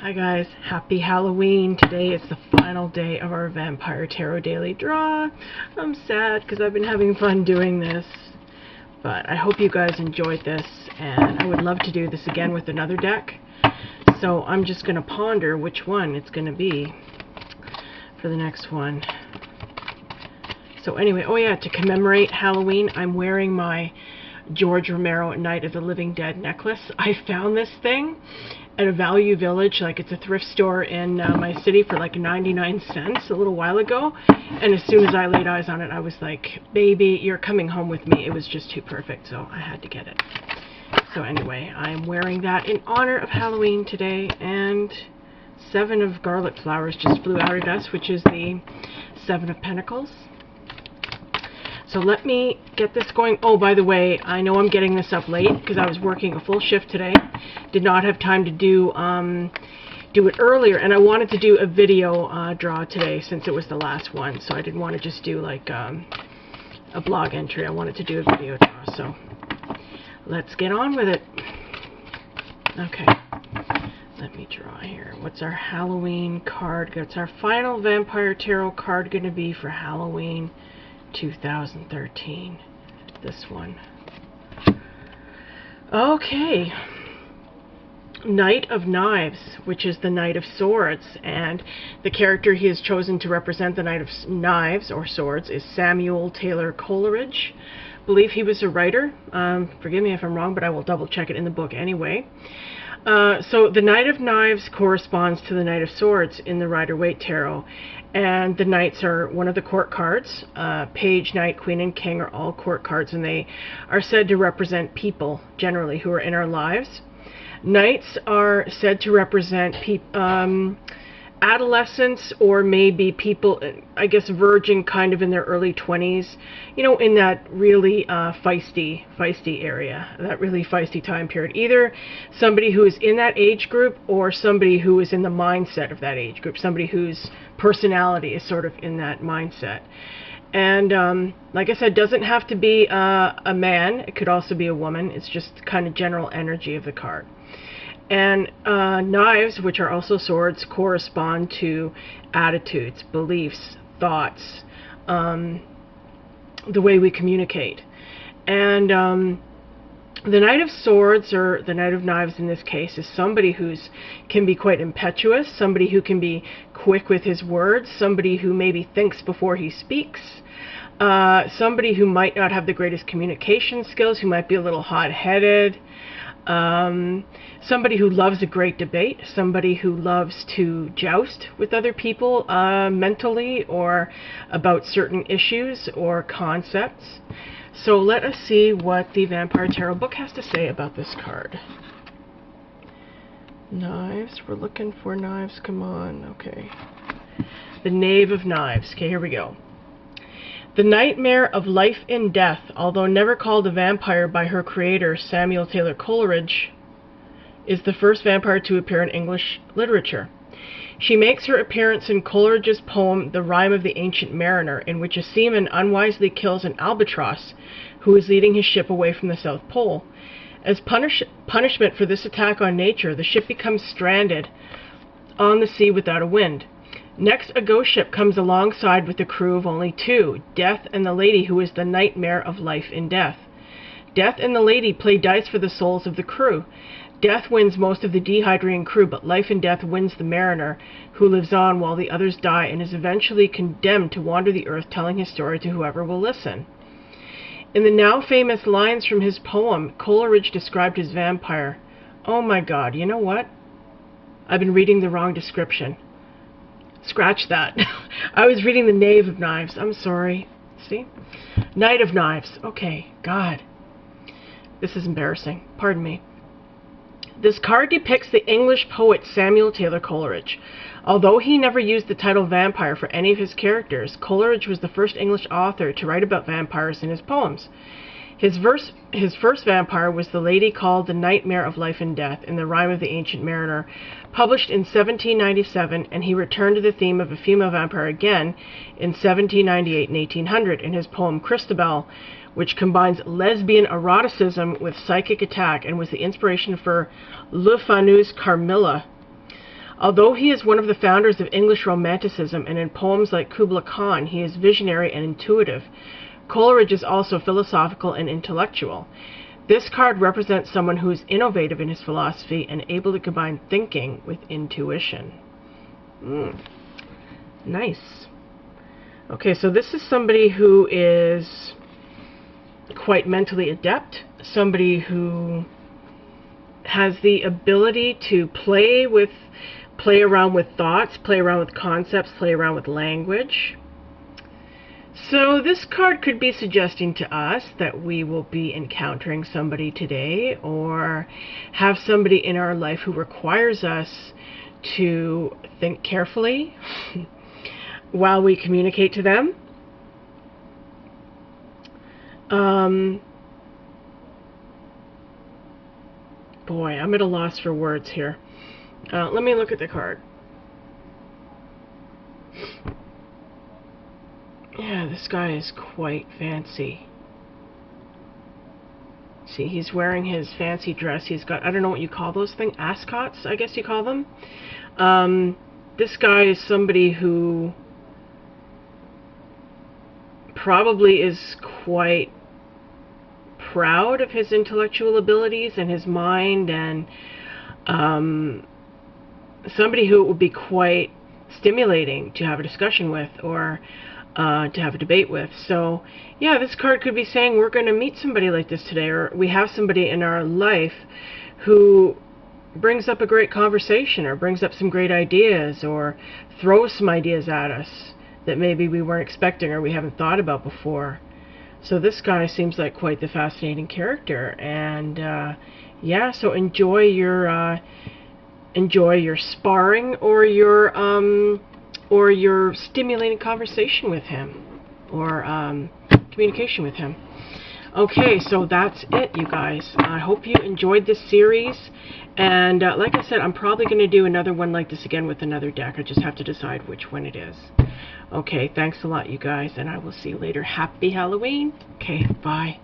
Hi guys, happy Halloween. Today is the final day of our Vampire Tarot Daily Draw. I'm sad because I've been having fun doing this, but I hope you guys enjoyed this, and I would love to do this again with another deck. So I'm just going to ponder which one it's going to be for the next one. So anyway, oh yeah, to commemorate Halloween, I'm wearing my George Romero Night of the Living Dead necklace. I found this thing at a Value Village, like it's a thrift store in my city, for like 99 cents a little while ago, and as soon as I laid eyes on it, I was like, baby, you're coming home with me. It was just too perfect, so I had to get it. So anyway, I'm wearing that in honor of Halloween today, and 7 of Garlic Flowers just flew out at us, which is the 7 of Pentacles. So let me get this going. Oh, by the way, I know I'm getting this up late because I was working a full shift today. Did not have time to do it earlier, and I wanted to do a video draw today since it was the last one. So I didn't want to just do like a blog entry. I wanted to do a video draw. So let's get on with it. Okay, let me draw here. What's our Halloween card? What's our final Vampire Tarot card going to be for Halloween 2013? This one. Okay. Knight of Knives, which is the Knight of Swords, and the character he has chosen to represent the Knight of Knives or Swords is Samuel Taylor Coleridge. I believe he was a writer. Forgive me if I'm wrong, but I will double check it in the book anyway. So the Knight of Knives corresponds to the Knight of Swords in the Rider-Waite Tarot, and the Knights are one of the court cards. Page, Knight, Queen, and King are all court cards, and they are said to represent people, generally, who are in our lives. Knights are said to represent adolescents, or maybe people, I guess, virgin, kind of in their early 20s, you know, in that really feisty area, that really feisty time period. Either somebody who is in that age group or somebody who is in the mindset of that age group, somebody whose personality is sort of in that mindset. And like I said, doesn't have to be a man. It could also be a woman. It's just kind of general energy of the card. And knives, which are also swords, correspond to attitudes, beliefs, thoughts, the way we communicate. And the Knight of Swords, or the Knight of Knives in this case, is somebody who can be quite impetuous, somebody who can be quick with his words, somebody who maybe thinks before he speaks, somebody who might not have the greatest communication skills, who might be a little hot-headed, somebody who loves a great debate, somebody who loves to joust with other people mentally or about certain issues or concepts. So let us see what the Vampire Tarot book has to say about this card. Knives, we're looking for knives, come on, okay. The Knave of Knives, okay, here we go. The nightmare of life and death, although never called a vampire by her creator, Samuel Taylor Coleridge, is the first vampire to appear in English literature. She makes her appearance in Coleridge's poem The Rime of the Ancient Mariner, in which a seaman unwisely kills an albatross who is leading his ship away from the South Pole. As punishment for this attack on nature, the ship becomes stranded on the sea without a wind. Next, a ghost ship comes alongside with a crew of only 2, Death and the lady who is the nightmare of life and death. Death and the lady play dice for the souls of the crew. Death wins most of the dehydrating crew, but life and death wins the mariner, who lives on while the others die and is eventually condemned to wander the earth telling his story to whoever will listen. In the now famous lines from his poem, Coleridge described his vampire. Oh my God, you know what? I've been reading the wrong description. Scratch that. I was reading the Knave of Knives. I'm sorry. See? Knight of Knives. Okay, God. This is embarrassing. Pardon me. This card depicts the English poet Samuel Taylor Coleridge. Although he never used the title vampire for any of his characters, Coleridge was the first English author to write about vampires in his poems. His first vampire was the lady called the Nightmare of Life and Death in The Rime of the Ancient Mariner, published in 1797, and he returned to the theme of a female vampire again in 1798 and 1800 in his poem Christabel, which combines lesbian eroticism with psychic attack and was the inspiration for Le Fanu's Carmilla. Although he is one of the founders of English Romanticism, and in poems like Kubla Khan, he is visionary and intuitive, Coleridge is also philosophical and intellectual. This card represents someone who is innovative in his philosophy and able to combine thinking with intuition. Nice. Okay, so this is somebody who is quite mentally adept, somebody who has the ability to play around with thoughts, play around with concepts, play around with language. So this card could be suggesting to us that we will be encountering somebody today, or have somebody in our life who requires us to think carefully while we communicate to them. Boy, I'm at a loss for words here. Let me look at the card. Yeah, this guy is quite fancy. See, he's wearing his fancy dress. He's got, I don't know what you call those things, ascots, I guess you call them. This guy is somebody who probably is quite proud of his intellectual abilities and his mind, and somebody who it would be quite stimulating to have a discussion with, or to have a debate with. So yeah, this card could be saying we're going to meet somebody like this today, or we have somebody in our life who brings up a great conversation, or brings up some great ideas, or throws some ideas at us that maybe we weren't expecting or we haven't thought about before. So this guy seems like quite the fascinating character, and yeah, so enjoy your sparring or your stimulating conversation with him, or communication with him. Okay, so that's it, you guys. I hope you enjoyed this series, and like I said, I'm probably going to do another one like this again with another deck. I just have to decide which one it is. Okay, thanks a lot, you guys, and I will see you later. Happy Halloween. Okay, bye.